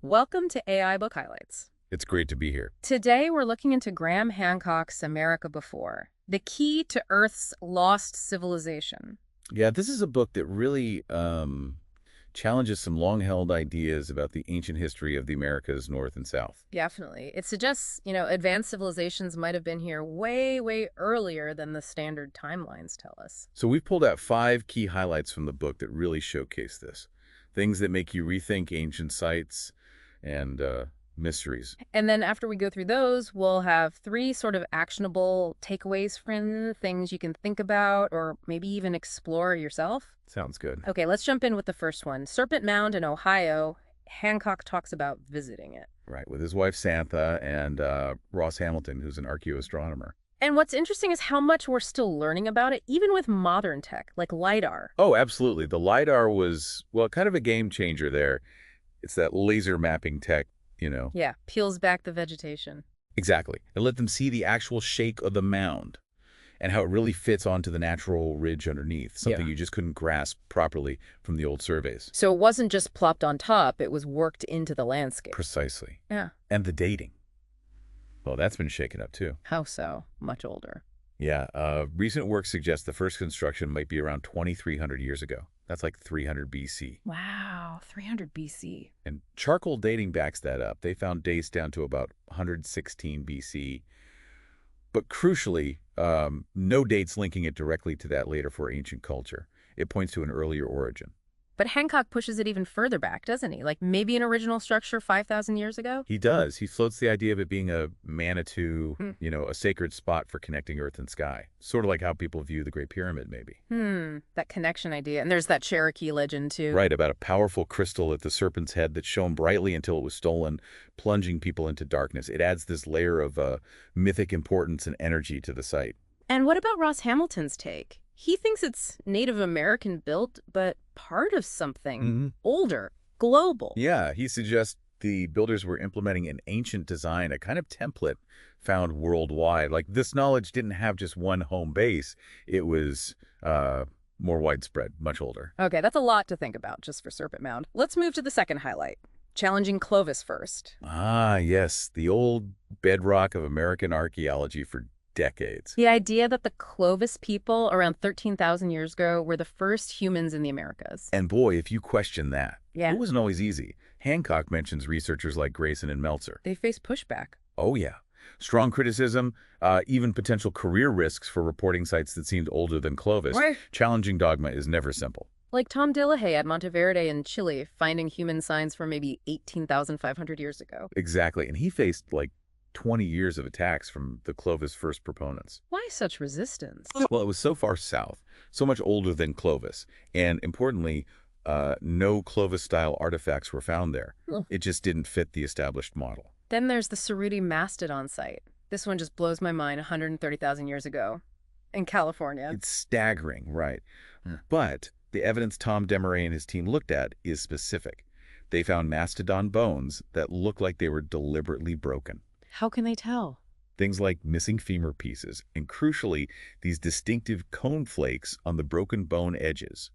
Welcome to AI Book Highlights. It's great to be here. Today we're looking into Graham Hancock's America Before, the key to Earth's lost civilization. Yeah, this is a book that really challenges some long-held ideas about the ancient history of the Americas, North and South. Definitely. It suggests, advanced civilizations might have been here way, way earlier than the standard timelines tell us. So we've pulled out 5 key highlights from the book that really showcase this. Things that make you rethink ancient sites and mysteries. And then after we go through those, we'll have 3 sort of actionable takeaways from things you can think about or maybe even explore yourself. Sounds good. Okay, let's jump in with the first one. Serpent Mound in Ohio. Hancock talks about visiting it. Right, with his wife Santha and Ross Hamilton, who's an archaeoastronomer. And what's interesting is how much we're still learning about it, even with modern tech, like LiDAR. Oh, absolutely. The LiDAR was, well, kind of a game changer there. It's that laser mapping tech. Yeah, peels back the vegetation. Exactly. It let them see the actual shake of the mound and how it really fits onto the natural ridge underneath, something you just couldn't grasp properly from the old surveys. So it wasn't just plopped on top, it was worked into the landscape. Precisely. Yeah. And the dating. Well, that's been shaken up too. How so? Much older. Yeah. Recent work suggests the first construction might be around 2,300 years ago. That's like 300 BC. Wow, 300 BC. And charcoal dating backs that up. They found dates down to about 116 BC. But crucially, no dates linking it directly to that later for ancient culture. It points to an earlier origin. But Hancock pushes it even further back, doesn't he? Like maybe an original structure 5,000 years ago? He does. He floats the idea of it being a Manitou, a sacred spot for connecting earth and sky. Sort of like how people view the Great Pyramid, maybe. That connection idea. And there's that Cherokee legend, too. Right, about a powerful crystal at the serpent's head that shone brightly until it was stolen, plunging people into darkness. It adds this layer of mythic importance and energy to the site. And what about Ross Hamilton's take? He thinks it's Native American built, but part of something older, global. Yeah, he suggests the builders were implementing an ancient design, a kind of template found worldwide. Like this knowledge didn't have just one home base. It was more widespread, much older. Okay, that's a lot to think about just for Serpent Mound. Let's move to the second highlight, challenging Clovis first. Ah, yes, the old bedrock of American archaeology for decades. The idea that the Clovis people around 13,000 years ago were the first humans in the Americas. And boy, if you question that, Yeah. it wasn't always easy. Hancock mentions researchers like Grayson and Meltzer. They faced pushback. Oh, yeah. Strong criticism, even potential career risks for reporting sites that seemed older than Clovis. Right. Challenging dogma is never simple. Like Tom Delahaye at Monteverde in Chile, finding human signs from maybe 18,500 years ago. Exactly. And he faced like 20 years of attacks from the Clovis first proponents. Why such resistance? Well, it was so far south, so much older than Clovis. And importantly, no Clovis-style artifacts were found there. It just didn't fit the established model. Then there's the Cerruti mastodon site. This one just blows my mind 130,000 years ago in California. It's staggering, right? But the evidence Tom Demaray and his team looked at is specific. They found mastodon bones that look like they were deliberately broken. How can they tell? Things like missing femur pieces, and crucially, these distinctive cone flakes on the broken bone edges.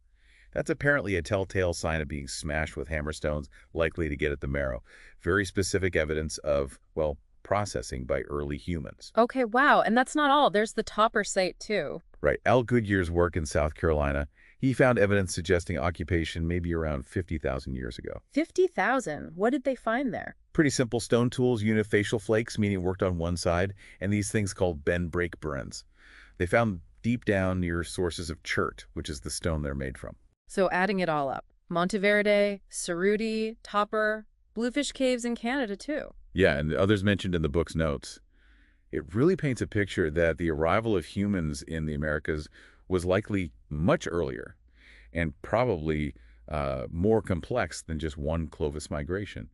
That's apparently a telltale sign of being smashed with hammerstones, likely to get at the marrow. Very specific evidence of, well, processing by early humans. Okay, wow. And that's not all. There's the Topper site, too. Right. Al Goodyear's work in South Carolina, he found evidence suggesting occupation maybe around 50,000 years ago. 50,000. What did they find there? Pretty simple stone tools, unifacial flakes, meaning worked on one side, and these things called bend-break burns. They found deep down near sources of chert, which is the stone they're made from. So adding it all up, Monteverde, Cerruti, Topper, Bluefish Caves in Canada, too. Yeah, and the others mentioned in the book's notes. It really paints a picture that the arrival of humans in the Americas was likely much earlier and probably more complex than just one Clovis migration.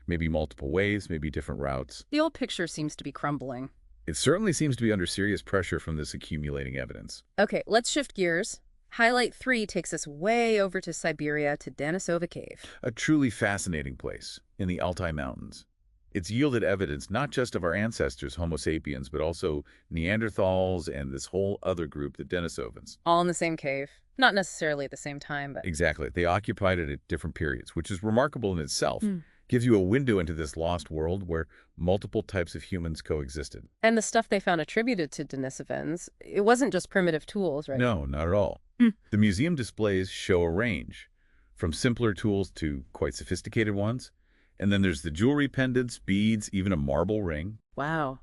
Maybe multiple waves, maybe different routes. The old picture seems to be crumbling. It certainly seems to be under serious pressure from this accumulating evidence. Okay, let's shift gears. Highlight 3 takes us way over to Siberia to Denisova Cave. A truly fascinating place in the Altai Mountains. It's yielded evidence not just of our ancestors, Homo sapiens, but also Neanderthals and this whole other group, the Denisovans. All in the same cave. Not necessarily at the same time, but... Exactly. They occupied it at different periods, which is remarkable in itself. Gives you a window into this lost world where multiple types of humans coexisted. And the stuff they found attributed to Denisovans, it wasn't just primitive tools, right? No, not at all. Hmm. The museum displays show a range, from simpler tools to quite sophisticated ones. And then there's the jewelry pendants, beads, even a marble ring. Wow.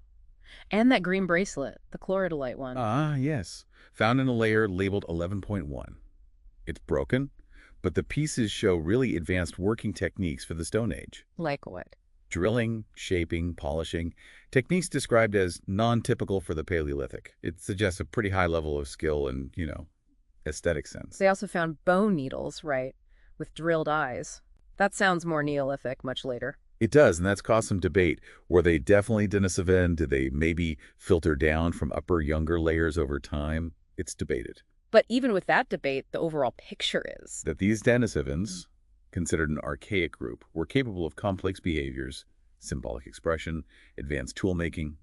And that green bracelet, the chlorodylite one. Ah, yes. Found in a layer labeled 11.1. It's broken, but the pieces show really advanced working techniques for the Stone Age. Like what? Drilling, shaping, polishing, techniques described as non-typical for the Paleolithic. It suggests a pretty high level of skill and, aesthetic sense. They also found bone needles, right, with drilled eyes. That sounds more Neolithic much later. It does, and that's caused some debate. Were they definitely Denisovan? Did they maybe filter down from upper, younger layers over time? It's debated. But even with that debate, the overall picture is That these Denisovans, considered an archaic group, were capable of complex behaviors, symbolic expression, advanced tool-making,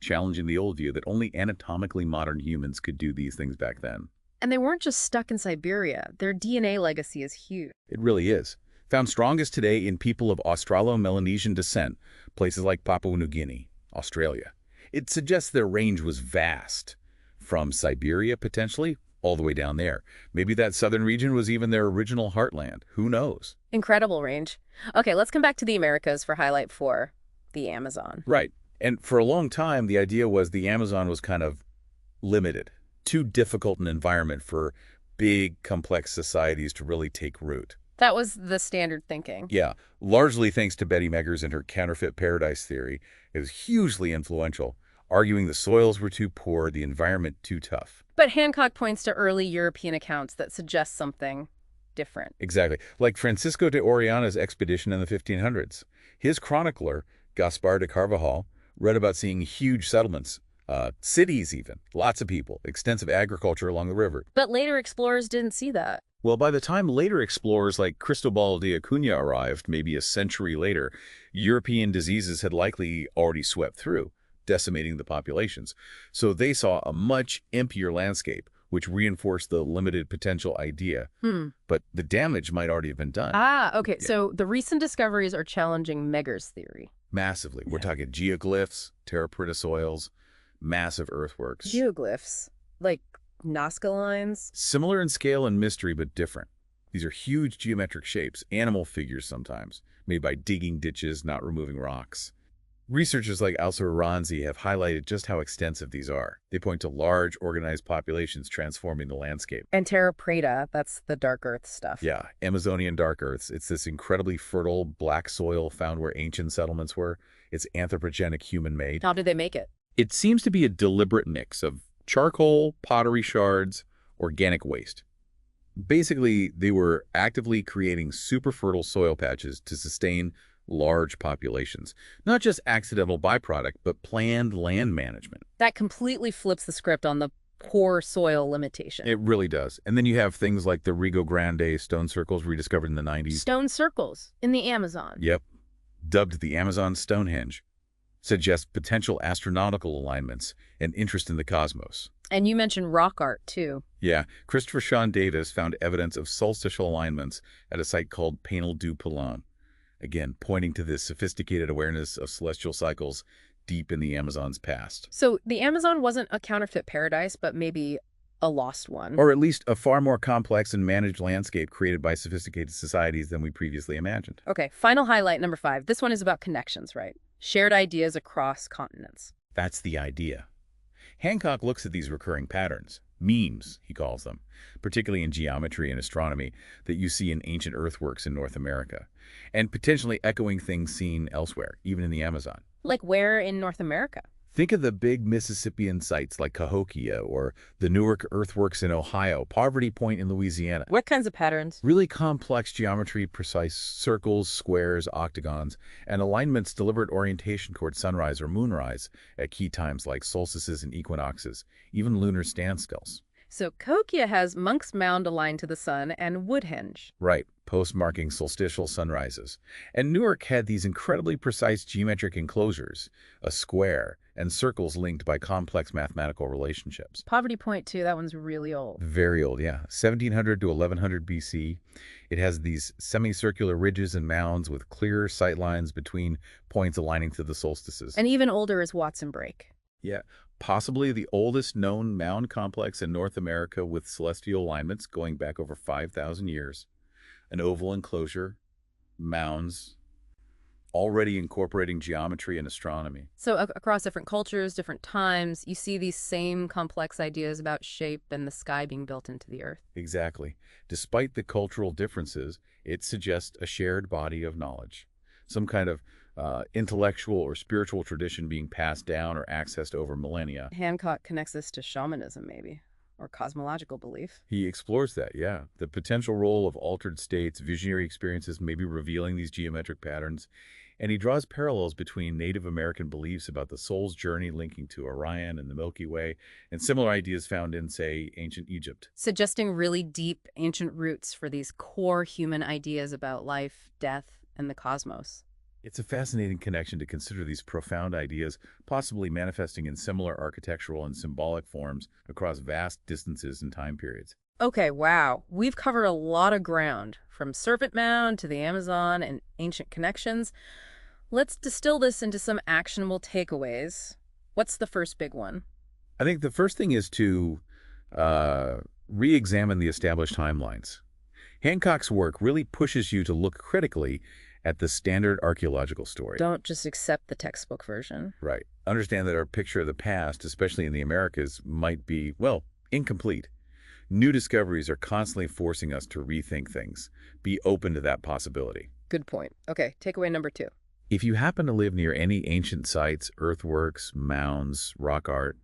challenging the old view that only anatomically modern humans could do these things back then. And they weren't just stuck in Siberia. Their DNA legacy is huge. It really is. Found strongest today in people of Australo-Melanesian descent, places like Papua New Guinea, Australia. It suggests their range was vast, from Siberia potentially, all the way down there. Maybe that southern region was even their original heartland. Who knows? Incredible range. Okay, let's come back to the Americas for highlight 4, the Amazon. Right. And for a long time, the idea was the Amazon was kind of limited, too difficult an environment for big, complex societies to really take root. That was the standard thinking. Yeah, largely thanks to Betty Meggers and her counterfeit paradise theory. It was hugely influential, arguing the soils were too poor, the environment too tough. But Hancock points to early European accounts that suggest something different. Exactly. Like Francisco de Orellana's expedition in the 1500s. His chronicler, Gaspar de Carvajal, read about seeing huge settlements, cities even, lots of people, extensive agriculture along the river. But later explorers didn't see that. Well, by the time later explorers like Cristobal de Acuña arrived, maybe a century later, European diseases had likely already swept through, decimating the populations. So they saw a much emptier landscape, which reinforced the limited potential idea. But the damage might already have been done. Okay. Yeah. So the recent discoveries are challenging Meggers' theory. Massively. We're talking geoglyphs, terra preta soils, massive earthworks. Geoglyphs? Like Nazca lines? Similar in scale and mystery, but different. These are huge geometric shapes, animal figures sometimes, made by digging ditches, not removing rocks. Researchers like Alsa Ranzi have highlighted just how extensive these are. They point to large, organized populations transforming the landscape. And terra preta, that's the dark earth stuff. Yeah, Amazonian dark earths. It's this incredibly fertile black soil found where ancient settlements were. It's anthropogenic, human-made. How did they make it? It seems to be a deliberate mix of charcoal, pottery shards, organic waste. Basically, they were actively creating super fertile soil patches to sustain large populations. Not just accidental byproduct, but planned land management. That completely flips the script on the poor soil limitation. It really does. And then you have things like the Rio Grande stone circles rediscovered in the 90s. Stone circles in the Amazon. Yep. Dubbed the Amazon Stonehenge. Suggest potential astronomical alignments and interest in the cosmos. And you mentioned rock art, too. Yeah. Christopher Sean Davis found evidence of solstitial alignments at a site called Painel du Pilon. Again, pointing to this sophisticated awareness of celestial cycles deep in the Amazon's past. So the Amazon wasn't a counterfeit paradise, but maybe a lost one. Or at least a far more complex and managed landscape created by sophisticated societies than we previously imagined. Okay, final highlight, number 5. This one is about connections, right? Shared ideas across continents. That's the idea. Hancock looks at these recurring patterns, memes, he calls them, particularly in geometry and astronomy, that you see in ancient earthworks in North America, and potentially echoing things seen elsewhere, even in the Amazon. Like where in North America? Think of the big Mississippian sites like Cahokia or the Newark earthworks in Ohio, Poverty Point in Louisiana. What kinds of patterns? Really complex geometry, precise circles, squares, octagons, and alignments deliberate orientation toward sunrise or moonrise at key times like solstices and equinoxes, even lunar standstills. So Cahokia has Monk's Mound aligned to the sun and Woodhenge. Right, post-marking solstitial sunrises. And Newark had these incredibly precise geometric enclosures, a square, and circles linked by complex mathematical relationships. Poverty Point, too, that one's really old. Very old, yeah. 1700 to 1100 BC. It has these semicircular ridges and mounds with clear sight lines between points aligning to the solstices. And even older is Watson Break. Yeah, possibly the oldest known mound complex in North America with celestial alignments going back over 5,000 years. An oval enclosure, mounds, already incorporating geometry and astronomy. So across different cultures, different times, you see these same complex ideas about shape and the sky being built into the earth. Exactly. Despite the cultural differences, it suggests a shared body of knowledge, some kind of intellectual or spiritual tradition being passed down or accessed over millennia. Hancock connects this to shamanism, maybe, or cosmological belief. He explores that, yeah. The potential role of altered states, visionary experiences, maybe revealing these geometric patterns. And he draws parallels between Native American beliefs about the soul's journey linking to Orion and the Milky Way, and similar ideas found in, say, ancient Egypt. Suggesting really deep, ancient roots for these core human ideas about life, death, and the cosmos. It's a fascinating connection to consider these profound ideas, possibly manifesting in similar architectural and symbolic forms across vast distances and time periods. Okay, wow. We've covered a lot of ground, from Serpent Mound to the Amazon and ancient connections. Let's distill this into some actionable takeaways. What's the first big one? I think the first thing is to re-examine the established timelines. Hancock's work really pushes you to look critically at the standard archaeological story. Don't just accept the textbook version. Right. Understand that our picture of the past, especially in the Americas, might be, well, incomplete. New discoveries are constantly forcing us to rethink things. Be open to that possibility. Good point. Okay, takeaway number 2. If you happen to live near any ancient sites, earthworks, mounds, rock art,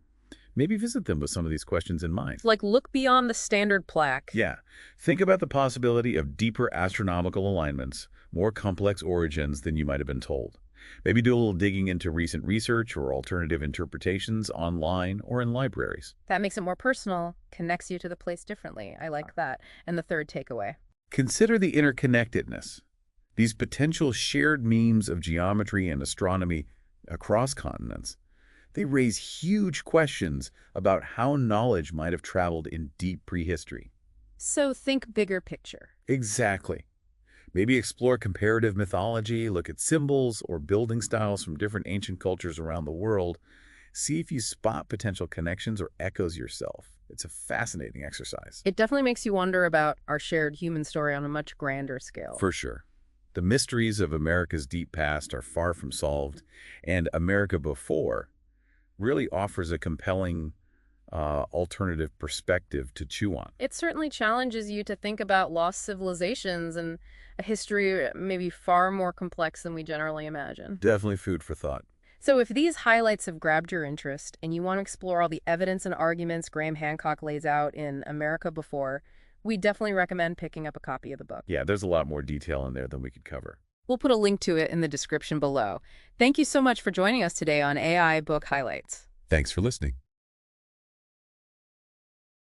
maybe visit them with some of these questions in mind. Like, look beyond the standard plaque. Yeah. Think about the possibility of deeper astronomical alignments, more complex origins than you might have been told. Maybe do a little digging into recent research or alternative interpretations online or in libraries. That makes it more personal, connects you to the place differently. I like that. And the third takeaway. Consider the interconnectedness. These potential shared memes of geometry and astronomy across continents. They raise huge questions about how knowledge might have traveled in deep prehistory. So think bigger picture. Exactly. Maybe explore comparative mythology, look at symbols or building styles from different ancient cultures around the world. See if you spot potential connections or echoes yourself. It's a fascinating exercise. It definitely makes you wonder about our shared human story on a much grander scale. For sure. The mysteries of America's deep past are far from solved, and America Before really offers a compelling alternative perspective to chew on. It certainly challenges you to think about lost civilizations and a history maybe far more complex than we generally imagine. Definitely food for thought. So if these highlights have grabbed your interest and you want to explore all the evidence and arguments Graham Hancock lays out in America Before, we definitely recommend picking up a copy of the book. Yeah, there's a lot more detail in there than we could cover. We'll put a link to it in the description below. Thank you so much for joining us today on AI Book Highlights. Thanks for listening.